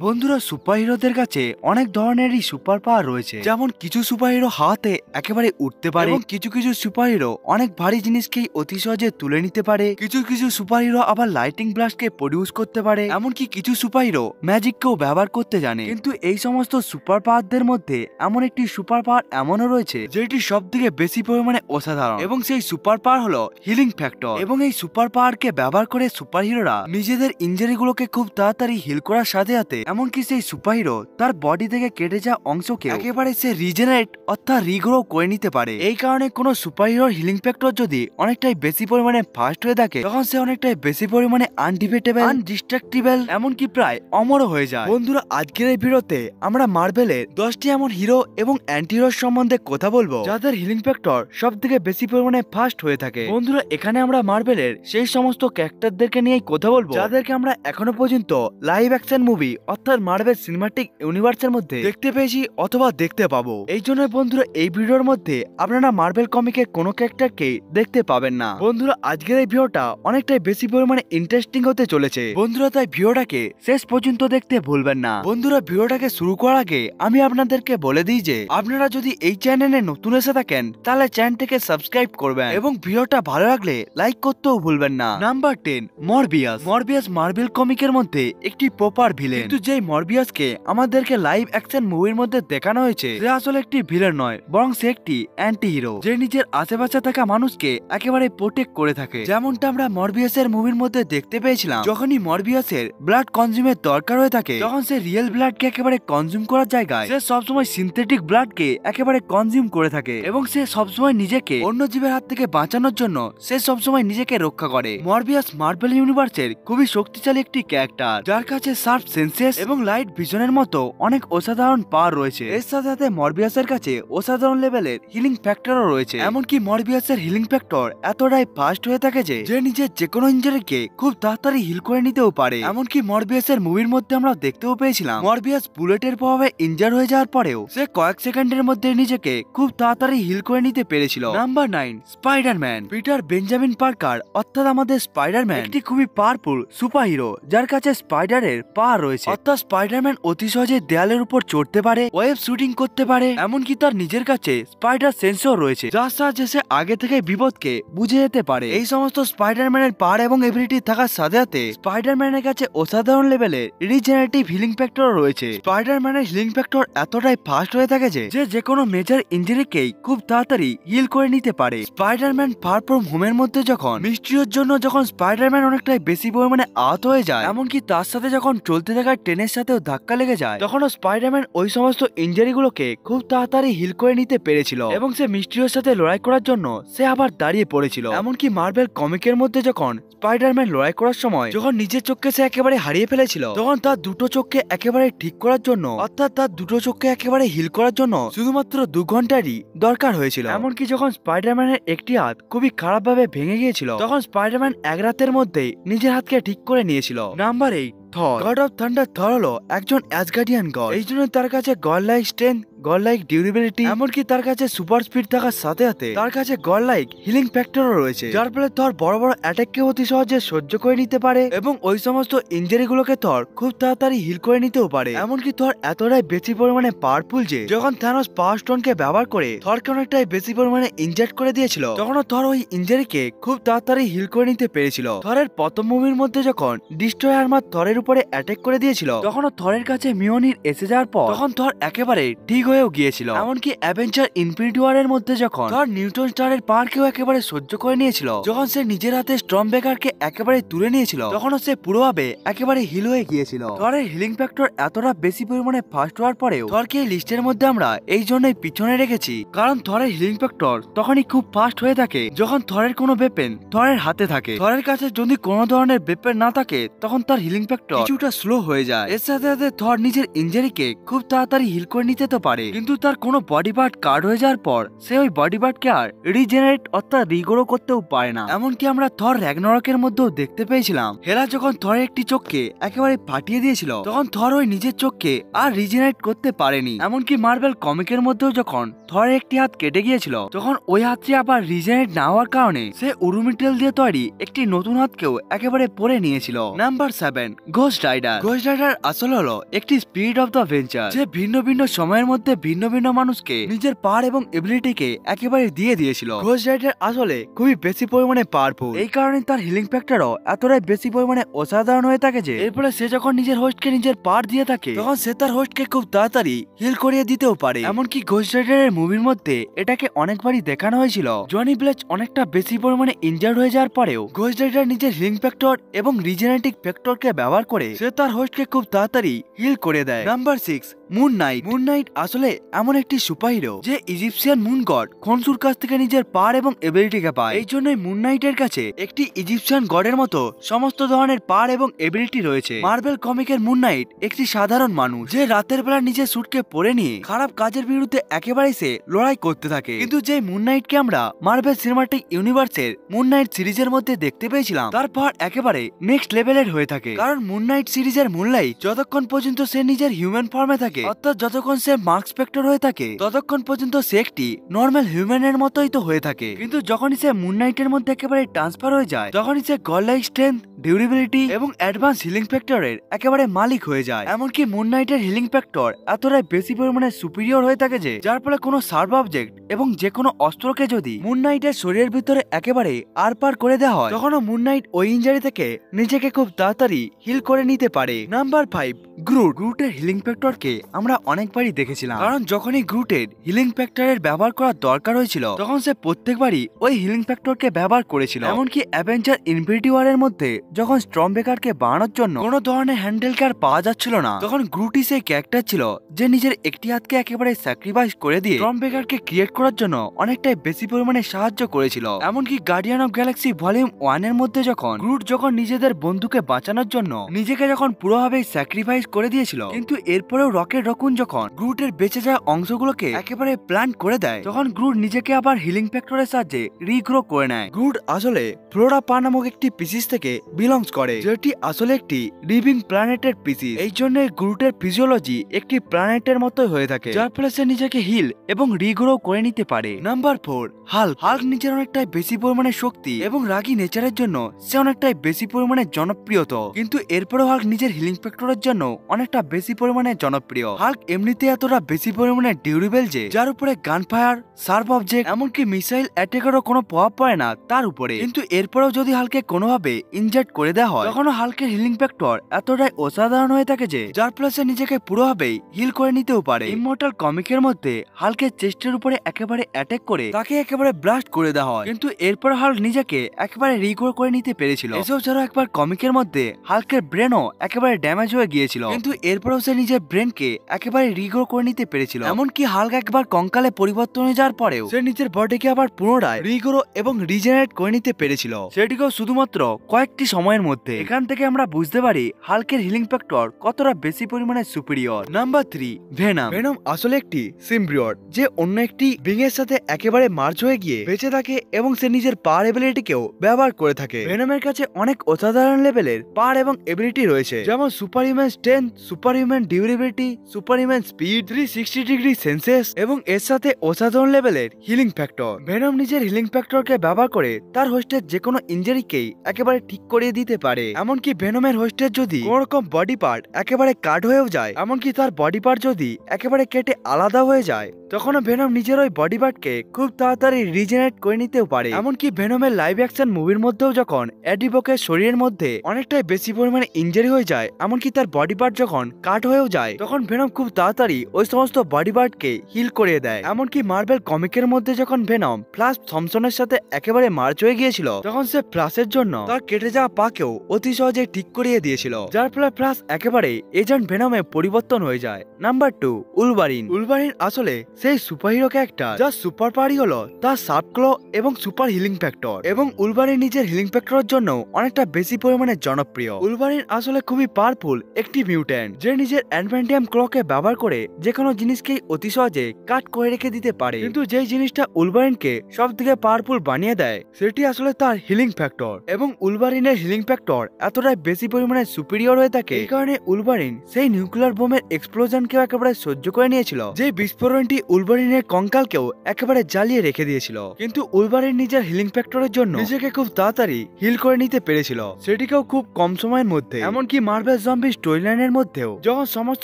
বন্ধুরা, সুপারহিরোদের কাছে অনেক ধরনেরই সুপার পাওয়ার রয়েছে। যেমন কিছু সুপারহিরো হাওয়াতে একেবারে উঠতে পারে এবং কিছু কিছু সুপারহিরো অনেক ভারী জিনিসকেই অতি সহজে তুলে নিতে পারে। কিছু কিছু সুপারহিরো আবার লাইটিং ব্লাস্টকে প্রডিউস করতে পারে। এমনকি কিছু সুপারহিরো ম্যাজিককেও ব্যবহার করতে জানে। কিন্তু এই সমস্ত সুপার পাওয়ারদের মধ্যে এমন একটি সুপার পাওয়ার এমনও রয়েছে যেটি সব থেকে বেশি পরিমাণে অসাধারণ, এবং সেই সুপার পাওয়ার হলো হিলিং ফ্যাক্টর। এবং এই সুপার পাওয়ারকে ব্যবহার করে সুপারহিরোরা নিজেদের ইনজারিগুলোকে খুব তাড়াতাড়ি হিল করার সাথে সাথে এমনকি সেই সুপারহিরো তার বডি থেকে কেটে যাওয়া অংশকে একেবারে সে রিজেনারেট অর্থাৎ রিগ্রো করে নিতে পারে। এই কারণে কোনো সুপারহিরোর হিলিং ফ্যাক্টর যদি অনেকটাই বেশি পরিমাণে ফাস্ট হয়ে থাকে তখন সে অনেকটাই বেশি পরিমাণে আনডিফিটেবল, আনডিস্ট্রাক্টিবল, এমনকি প্রায় অমরও হয়ে যায়। বন্ধুরা, আজকের এই ভিডিওতে আমরা মার্ভেলের 10টি এমন হিরো এবং অ্যান্টি হিরোর সম্বন্ধে কথা বলবো যাদের হিলিং ফ্যাক্টর সব থেকে বেশি পরিমাণে ফাস্ট হয়ে থাকে। বন্ধুরা, এখানে আমরা মার্ভেলের সেই সমস্ত ক্যারেক্টারদেরকে নিয়েই কথা বলবো যাদেরকে আমরা এখনো পর্যন্ত লাইভ অ্যাকশন মুভি অর্থাৎ মার্ভেল সিনেমাটিক ইউনিভার্সের মধ্যে দেখতে পেয়েছি অথবা দেখতে পাবো। এই জন্য বন্ধুরা, এই ভিডিওর মধ্যে আপনারা মার্ভেল কমিকের কোনো ক্যারেক্টারকে দেখতে পাবেন না। বন্ধুরা, আজকের এই ভিডিওটা অনেকটাই বেশি পরিমাণে ইন্টারেস্টিং হতে চলেছে। বন্ধুরা, তাই ভিডিওটাকে শেষ পর্যন্ত দেখতে ভুলবেন না। বন্ধুরা, ভিডিওটাকে শুরু করার আগে আমি আপনাদেরকে বলে দিই যে আপনারা যদি এই চ্যানেলে নতুন এসে থাকেন তাহলে চ্যানেলটিকে সাবস্ক্রাইব করবেন এবং ভিডিওটা ভালো লাগলে লাইক করতেও ভুলবেন না। নাম্বার 10, মরবিয়াস। মরবিয়াস মার্ভেল কমিকের মধ্যে একটি প্রপার ভিলেন, কিন্তু যেই মরবিয়াসকে আমাদেরকে লাইভ অ্যাকশন মুভির মধ্যে দেখানো হয়েছে সে আসলে একটি ভিলেন নয়, বরং সে একটি অ্যান্টি হিরো যে নিজের আশেপাশে থাকা মানুষকে একেবারে প্রোটেক্ট করে থাকে। যেমনটা আমরা মরবিয়াসের মুভির মধ্যে দেখতে পেয়েছিলাম, যখনই মরবিয়াসের ব্লাড কনজিউমের দরকার হয়ে থাকে তখন সে রিয়েল ব্লাডকে একেবারে কনজিউম করার জায়গায় সে সবসময় সিনথেটিক ব্লাডকে একেবারে কনজিউম করে থাকে এবং সে সবসময় নিজেকে অন্য জীবের হাত থেকে বাঁচানোর জন্য সে সবসময় নিজেকে রক্ষা করে। মরবিয়াস মার্ভেল ইউনিভার্সের খুবই শক্তিশালী একটি ক্যারেক্টার যার কাছে শার্প সেন্সেস এবং লাইট ভিশনের মতো অনেক অসাধারণ পাওয়ার রয়েছে। এর সাথে সাথে মরবিয়াসের কাছে অসাধারণ লেভেলের হিলিং ফ্যাক্টরও রয়েছে। এমনকি মরবিয়াসের হিলিং ফ্যাক্টর এতটাই ফাস্ট হয়ে থাকে যে নিজের যেকোনো ইনজারিকে খুব তাড়াতাড়ি হিল করে নিতেও পারে। এমনকি মরবিয়াসের মুভির মধ্যে আমরা দেখতেও পেয়েছিলাম মরবিয়াস বুলেটের প্রভাবে ইনজার হয়ে যাওয়ার পরেও সে কয়েক সেকেন্ডের মধ্যে নিজেকে খুব তাড়াতাড়ি হিল করে নিতে পেরেছিল। Number 9, Spiderman. Peter Benjamin Parker অর্থাৎ আমাদের স্পাইডারম্যান একটি খুবই পাওয়ারফুল সুপার হিরো যার কাছে স্পাইডারের পাওয়ার রয়েছে। অর্থাৎ স্পাইডারম্যান অতি সহজে দেয়ালের উপর চড়তে পারে, ওয়েব শুটিং করতে পারে, এমনকি তার নিজের কাছে স্পাইডার সেন্সর রয়েছে যার সাহায্যে সে আগে থেকে বিপদকে বুঝে যেতে পারে। এই সমস্ত স্পাইডারম্যানের পাওয়ার এবং এবিলিটি থাকার সাথে সাথে স্পাইডারম্যানের কাছে অসাধারণ লেভেলের রিজেনারেটিভ হিলিং ফ্যাক্টর রয়েছে। স্পাইডারম্যানের হিলিং ফ্যাক্টর এতটাই ফাস্ট হয়ে থাকে যে কোনো মেজর ইনজুরিকেই খুব তাড়াতাড়ি হিল করে নিতে পারে। স্পাইডারম্যান ফার ফ্রম হোমের মধ্যে যখন মিস্ট্রির জন্য যখন স্পাইডারম্যান অনেকটাই বেশি পরিমাণে আহত হয়ে যায়, এমনকি তার সাথে যখন চলতে থাকা ট্রেনের সাথেও ধাক্কা লেগে যায়, তখনও স্পাইডারম্যান ওই সমস্ত ইনজারিগুলোকে খুব তাড়াতাড়ি হিল করে নিতে পেরেছিল এবং সে মিস্ট্রির সাথে লড়াই করার জন্য সে আবার দাঁড়িয়ে পড়েছিল। এমনকি মার্ভেল কমিকের মধ্যে যখন স্পাইডারম্যান লড়াই করার সময় যখন নিজের চোখকে সে একেবারে হারিয়ে ফেলেছিল তখন তার দুটো চোখকে একেবারে ঠিক করার জন্য অর্থাৎ তার দুটো চোখকে একেবারে হিল করার জন্য শুধুমাত্র 2 ঘন্টারই দরকার হয়েছিল। এমনকি যখন স্পাইডারম্যানের একটি হাত খুবই খারাপভাবে ভেঙে গিয়েছিল তখন স্পাইডারম্যান এক রাতের মধ্যেই নিজের হাতকে ঠিক করে নিয়েছিল। Number 8, Thor. God of thunder Thor হলো একজন অ্যাসগার্ডিয়ান গড। এই জন্য তার কাছে god like strength, god like durability, এমনকি তার কাছে সুপার স্পিড থাকার সাথে সাথে তার কাছে গড লাইক হিলিং ফ্যাক্টরও রয়েছে যার ফলে থর বড় বড় অ্যাটাককে অতি সহজে সহ্য করে নিতে পারে এবং ওই সমস্ত ইনজারি গুলোকে থর খুব তাড়াতাড়ি হিল করে নিতেও পারে। এমনকি থর এতটাই বেশি পরিমাণে পাওয়ারফুল যে যখন থ্যানোস পাওয়ার স্টোনকে ব্যবহার করে থরকে অনেকটাই বেশি পরিমাণে ইনজার্ট করে দিয়েছিল তখনও থর ওই ইনজারিকে খুব তাড়াতাড়ি হিল করে নিতে পেরেছিল। থরের প্রথম মুভির মধ্যে যখন ডিস্ট্রয় আর্মার থরের উপরে অ্যাটাক করে দিয়েছিল তখনও থরের কাছে মিওনির এসে যাওয়ার পর তখন থর একেবারে ঠিক হয়েও গিয়েছিল। এমনকি অ্যাভেঞ্জার ইনফিনিটি ওয়ারের মধ্যে যখন থর নিউটন স্টারের পাওয়ারকেও একেবারে সহ্য করে নিয়েছিল, যখন সে নিজের হাতে স্টর্ম ব্রেকারকে একেবারে তুলে নিয়েছিল তখনও সে পুরোভাবে একেবারে হিল হয়ে গিয়েছিল। থরের হিলিং ফ্যাক্টর এতটা বেশি পরিমাণে ফাস্ট হওয়ার পরেও থরকে এই লিস্টের মধ্যে আমরা এই জন্যই পিছনে রেখেছি কারণ থরের হিলিং ফ্যাক্টর তখনই খুব ফাস্ট হয়ে থাকে যখন থরের কোনো ওয়েপেন থরের হাতে থাকে। থরের কাছে যদি কোনো ধরনের ওয়েপেন না থাকে তখন তার হিলিং ফ্যাক্টর কিছুটা স্লো হয়ে যায়। এর সাথে সাথে থর নিজের ইনজারিকে খুব তাড়াতাড়ি হিল করে নিতে তো পারে। পারে, কিন্তু তার কোনো বডি পার্ট কাট হয়ে যাওয়ার পর সে ওই বডি পার্টকে আর রিজেনারেট অর্থাৎ রিগ্রো করতেও পারে না। এমনকি আমরা থর র‍্যাগনারকের মধ্যেও দেখতে পেয়েছিলাম হেলা যখন থরের একটি চোখকে একেবারে ফাটিয়ে দিয়েছিল তখন থর ওই নিজের চোখকে আর রিজেনারেট করতে পারেনি। এমনকি মার্বেল কমিকের মধ্যেও যখন থরের একটি হাত কেটে গিয়েছিল তখন ওই হাতটি আবার রিজেনারেট না হওয়ার কারণে সে উরুমিটেল দিয়ে তৈরি একটি নতুন হাতকেও একেবারে পরে নিয়েছিল। Number 7, ghost rider. Ghost rider আসলে হলো একটি স্পিরিট অফ দ্য ভেঞ্চার যে ভিন্ন ভিন্ন সময়ের মধ্যে ভিন্ন ভিন্ন মানুষকে নিজের পাওয়ার এবং এবিলিটিকে একেবারে দিয়ে দিয়েছিল। ঘোস্ট রাইডার আসলে খুবই বেশি পরিমাণে পাওয়ারফুল, এই কারণে তার হিলিং ফ্যাক্টরও এতটাই বেশি পরিমাণে অসাধারণ হয়ে থাকে যে এরপরে সে যখন নিজের হোস্টকে নিজের পাওয়ার দিয়ে থাকে তখন সে তার হোস্টকে খুব তাড়াতাড়ি হিল করিয়ে দিতেও পারে। এমনকি ঘোস্ট রাইডারের মুভির মধ্যে এটাকে অনেকবারই দেখানো হয়েছিল। জনি ব্লেচ অনেকটা বেশি পরিমাণে ইনজার্ড হয়ে যাওয়ার পরেও ঘোস্ট রাইডার নিজের হিলিং ফ্যাক্টর এবং রিজেনারেটিভ ফ্যাক্টরকে ব্যবহার করে সে তার হোস্টকে খুব তাড়াতাড়ি হিল করে দেয়। Number 6, moon night. Moon night আসলে এমন একটি সুপারহিরো যে ইজিপশিয়ান মুন গড খনসুর কাছ থেকে নিজের পাওয়ার এবং এবিলিটিকে পায়। এই জন্যই মুন নাইটের কাছে একটি ইজিপশিয়ান গডের মতো সমস্ত ধরনের পাওয়ার এবং এবিলিটি রয়েছে। মার্বেল কমিকের মুন নাইট একটি সাধারণ মানুষ যে রাতের বেলা নিজের স্যুটকে পরে নিয়ে খারাপ কাজের বিরুদ্ধে একেবারেই সে লড়াই করতে থাকে। কিন্তু যে মুন নাইটকে আমরা মার্বেল সিনেমাটিক ইউনিভার্সের মুন নাইট সিরিজের মধ্যে দেখতে পেয়েছিলাম তার পাওয়ার একেবারে নেক্সট লেভেলের হয়ে থাকে। কারণ মুন নাইট সিরিজের মূল লাইট যতক্ষণ পর্যন্ত সে নিজের হিউম্যান ফর্মে থাকে অর্থাৎ যতক্ষণ সে মার্ক স্পেক্টর হয়ে থাকে ততক্ষণ পর্যন্ত সে একটি নর্মাল হিউম্যানের মতোই তো হয়ে থাকে। কিন্তু যখনই সে মুন নাইটের মধ্যে একেবারে ট্রান্সফার হয়ে যায় তখনই সে গড লাইক স্ট্রেংথ, ডিউরেবিলিটি এবং অ্যাডভান্স হিলিং ফ্যাক্টরের একেবারে মালিক হয়ে যায়। এমনকি মুন নাইটের হিলিং ফ্যাক্টর এতটাই বেশি পরিমাণে সুপিরিয়র হয়ে থাকে যে যার ফলে কোনো শার্প অবজেক্ট এবং যে কোনো অস্ত্রকে যদি মুন নাইটের শরীরের ভিতরে একেবারে আর পার করে দেওয়া হয় তখনও মুন নাইট ওই ইনজারি থেকে নিজেকে খুব তাড়াতাড়ি হিল করে নিতে পারে। Number 5, Groot. গ্রুটের হিলিং ফ্যাক্টরকে আমরা অনেকবারই দেখেছিলাম, কারণ যখনই গ্রুটের হিলিং ফ্যাক্টরের ব্যবহার করার দরকার হয়েছিল তখন সে প্রত্যেকবারই ওই হিলিং ফ্যাক্টরকে ব্যবহার করেছিল। এমনকি অ্যাভেঞ্জার ইনফিনিটি ওয়ারের মধ্যে যখন স্টর্মব্রেকারকে বাড়ানোর জন্য কোনো ধরনের হ্যান্ডেল কার পাওয়া যাচ্ছিল না তখন গ্রুটই সেই ক্যারেক্টার ছিল যে নিজের একটি হাতকে একেবারে স্যাক্রিফাইস করে দিয়ে স্টর্মব্রেকারকে ক্রিয়েট করার জন্য অনেকটাই বেশি পরিমাণে সাহায্য করেছিল। এমনকি গার্ডিয়ান অফ গ্যালাক্সি ভলিউম 1 এর মধ্যে যখন গ্রুট যখন নিজেদের বন্ধুকে বাঁচানোর জন্য নিজেকে যখন পুরোভাবে স্যাক্রিফাইস করে দিয়েছিল কিন্তু এরপরেও রকেট রকুন যখন গ্রুটের বেঁচে যাওয়া অংশগুলোকে একেবারে প্ল্যান্ট করে দেয় তখন গ্রুট নিজেকে আবার হিলিং ফ্যাক্টরের সাহায্যে রিগ্রো করে নেয়। গ্রুট আসলে ফ্লোরা পা নামক একটি পিসিস থেকে বিলংস করে যেটি আসলে একটি লিভিং প্ল্যানেটের পিসিস। এই জন্য গ্রুটের ফিজিওলজি একটি প্ল্যানেটের মতো হয়ে থাকে যার ফলে সে নিজেকে হিল এবং রিগ্রো করে নিতে পারে। Number 4, Hulk. হাল্ক নিজের অনেকটাই বেশি পরিমাণে শক্তি এবং রাগী নেচারের জন্য সে অনেকটাই বেশি পরিমাণে জনপ্রিয়ত, কিন্তু এরপরেও হাল্ক নিজের হিলিং ফ্যাক্টরের জন্য অনেকটা বেশি পরিমাণে জনপ্রিয়। হাল্ক এমনিতে এতটা বেশি পরিমাণে ডিউরেবল যে যার উপরে গান ফায়ার, শার্প অবজেক্ট এমনকি মিসাইল অ্যাটাকেরও কোনো প্রভাব পড়ে না তার উপরে। কিন্তু এরপরেও যদি হাল্কে কোনোভাবে ইনজার্ট করে দেওয়া হয় তখনও হাল্কের হিলিং ফ্যাক্টর এতটাই অসাধারণ হয়ে থাকে যে যার ফলে সে নিজেকে পুরোভাবেই হিল করে নিতেও পারে। ইমমর্টাল কমিকের মধ্যে হাল্কের চেস্টের উপরে একেবারে অ্যাটাক করে তাকে একেবারে ব্লাস্ট করে দেওয়া হয়, কিন্তু এরপর হাল্ক নিজেকে একেবারে রিকভার করে নিতে পেরেছিল। এসব ছাড়া একবার কমিকের মধ্যে হাল্কের ব্রেনও একেবারে ড্যামেজ হয়ে গিয়েছিল, কিন্তু এরপরেও সে নিজের ব্রেনকে একেবারে রিগ্রো করে নিতে পেরেছিল। এমনকি হাল্ক একবার কঙ্কালে পরিবর্তন হয়ে যাওয়ার পরেও সে নিজের বডিকে আবার পুনরায় রিগ্রো এবং রিজেনারেট করে নিতে পেরেছিল, সেটিকেও শুধুমাত্র কয়েকটি সময়ের মধ্যে। এখান থেকে আমরা বুঝতে পারি হাল্কের হিলিং ফ্যাক্টর কতটা বেশি পরিমাণে সুপিরিয়র। Number 3, venom. ভেনম আসলে একটি সিম্বিয়ট যে অন্য একটি বিং এর সাথে একেবারে মার্জ হয়ে গিয়ে বেঁচে থাকে এবং সে নিজের পাওয়ার এবিলিটিকেও ব্যবহার করে থাকে। ভেনমের কাছে অনেক অসাধারণ লেভেলের পাওয়ার এবং এবিলিটি রয়েছে, যেমন super human strength, super human durability, super human speed, 360 degree senses এবং এর সাথে অসাধারণ লেভেলের হিলিং ফ্যাক্টর। ভেনম নিজের হিলিং ফ্যাক্টরকে ব্যবহার করে তার হোস্টের যে কোনো ইনজারিকেই একেবারে ঠিক করিয়ে দিতে পারে। এমনকি ভেনমের হোস্টের যদি কোন রকম বডি পার্ট একেবারে কাট হয়েও যায়, এমনকি তার বডি পার্ট যদি একেবারে কেটে আলাদা হয়ে যায় তখনও ভেনম নিজের ওই বডি পার্টকে খুব তাড়াতাড়ি রিজেনারেট করে নিতেও পারে। এমনকি ভেনমের লাইভ অ্যাকশন মুভির মধ্যেও যখন এডি বকের শরীরের মধ্যে অনেকটাই বেশি পরিমাণে ইনজারি হয়ে যায়, এমনকি তার বডি পার্ট যখন কাট হয়েও যায় তখন ভেনম খুব তাড়াতাড়ি ওই সমস্ত বডি পার্টকে হিল করে দেয়। এমনকি মার্বেল কমিকের মধ্যে যখন ভেনম ফ্ল্যাশ থমসনের সাথে একেবারে মার্চ হয়ে গিয়েছিল তখন সে ফ্ল্যাশের জন্য তার কেটে যাওয়া পাকেও অতি সহজে ঠিক করিয়ে দিয়েছিল, যার ফলে ফ্ল্যাশ একেবারে এজেন্ট ভেনমে পরিবর্তন হয়ে যায়। Number 2, Wolverine. উলভারিন আসলে সেই সুপারহিরো ক্যারেক্টার যার সুপার পাওয়ারই হলো তার শার্প ক্লো এবং সুপার হিলিং ফ্যাক্টর, এবং উলভারিন নিজের হিলিং ফ্যাক্টরের জন্য অনেকটা বেশি পরিমাণে জনপ্রিয়। উলভারিন আসলে খুবই পাওয়ারফুল একটি মিউট্যান্ট যে নিজের অ্যাডভেন্টিয়াম ক্লো ব্লকে ব্যবহার করে যে কোনো জিনিসকেই অতি সহজে কাট করে রেখে দিতে পারে। কিন্তু যেই জিনিসটা উলভারিনকে সব থেকে পাওয়ারফুল বানিয়ে দেয় সেটি আসলে তার হিলিং ফ্যাক্টর, এবং উলভারিনের হিলিং ফ্যাক্টর এতটাই বেশি পরিমাণে সুপিরিয়র হয়ে থাকে। এই কারণে উলভারিন সেই নিউক্লিয়ার বোমের এক্সপ্লোশনকেও একেবারে সহ্য করে নিয়েছিল, যে বিস্ফোরণটি উলভারিনের কঙ্কালকেও একেবারে জ্বালিয়ে রেখে দিয়েছিল। কিন্তু উলভারিন নিজের হিলিং ফ্যাক্টরের জন্য নিজেকে খুব তাড়াতাড়ি হিল করে নিতে পেরেছিল, সেটিকেও খুব কম সময়ের মধ্যে। এমনকি মার্ভেল জম্বি স্টোরিলাইনের মধ্যেও যখন সমস্ত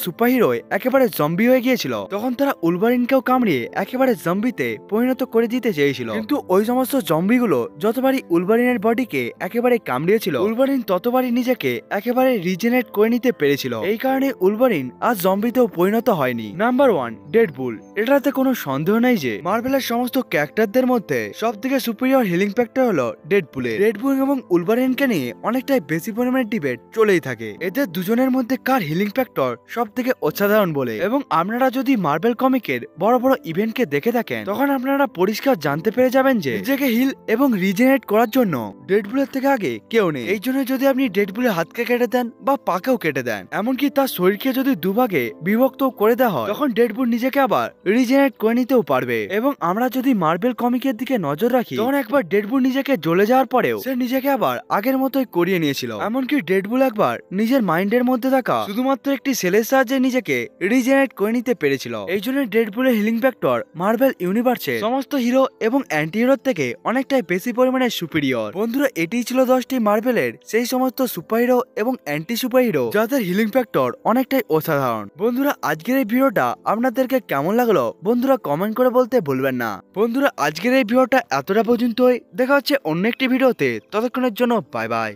সুপারহিরো একেবারে জম্বি হয়ে গিয়েছিল তখন তারা উলভারিনকেও কামড়িয়ে একেবারে জম্বিতে পরিণত করে দিতে চেয়েছিল। কিন্তু ওই সমস্ত জম্বিগুলো যতবারই উলভারিনের বডিকে একেবারে কামড়িয়েছিল উলভারিন ততবারই নিজেকে একেবারে রিজেনারেট করে নিতে পেরেছিল। এই কারণে উলভারিন আজ জম্বিতেও পরিণত হয়নি। Number 1, Deadpool. এটাতে কোনো সন্দেহ নেই যে মার্ভেলের সমস্ত ক্যারেক্টারদের মধ্যে সব থেকে সুপিরিয়র হিলিং ফ্যাক্টর হলো ডেডপুলের। ডেডপুল এবং উলভারিনকে নিয়ে অনেকটাই বেশি পরিমাণে ডিবেট চলেই থাকে, এদের দুজনের মধ্যে কার হিলিং ফ্যাক্টর সব থেকে অসাধারণ বলে। এবং আপনারা যদি মার্ভেল কমিকের বড় বড় ইভেন্টকে দেখে থাকেন তখন আপনারা পরিষ্কার জানতে পেরে যাবেন যে নিজেকে হিল এবং রিজেনারেট করার জন্য ডেডপুলের থেকে আগে কেউ নেই। এই জন্য যদি আপনি ডেডপুলের হাতকে কেটে দেন বা পাকেও কেটে দেন, এমনকি তার শরীরকে যদি দুভাগে বিভক্ত করে দেওয়া হয় তখন ডেডপুল নিজেকে আবার রিজেনারেট করে নিতেও পারবে। এবং আমরা যদি মার্ভেল কমিকের দিকে নজর রাখি তখন একবার ডেডপুল নিজেকে জ্বলে যাওয়ার পরেও সে নিজেকে আবার আগের মতোই করিয়ে নিয়েছিল। এমনকি ডেডপুল একবার নিজের মাইন্ডের মধ্যে থাকা শুধুমাত্র একটি সেলের সাহায্যে নিজেকে রিজেনারেট করে নিতে পেরেছিল। এই জন্য ডেডপুলের হিলিং ফ্যাক্টর মার্ভেল ইউনিভার্সে সমস্ত হিরো এবং অ্যান্টি হিরোর থেকে অনেকটাই বেশি পরিমাণে সুপিরিয়র। বন্ধুরা, এটি ছিল 10টি মার্ভেলের সেই সমস্ত সুপার হিরো এবং অ্যান্টি সুপার হিরো যাদের হিলিং ফ্যাক্টর অনেকটাই অসাধারণ। বন্ধুরা, আজকের এই ভিডিওটা আপনাদেরকে কেমন লাগলো বন্ধুরা কমেন্ট করে বলতে ভুলবেন না। বন্ধুরা, আজকের এই ভিডিওটা এতটা পর্যন্তই, দেখা হচ্ছে অন্য একটি ভিডিওতে, ততক্ষণের জন্য বাই বাই।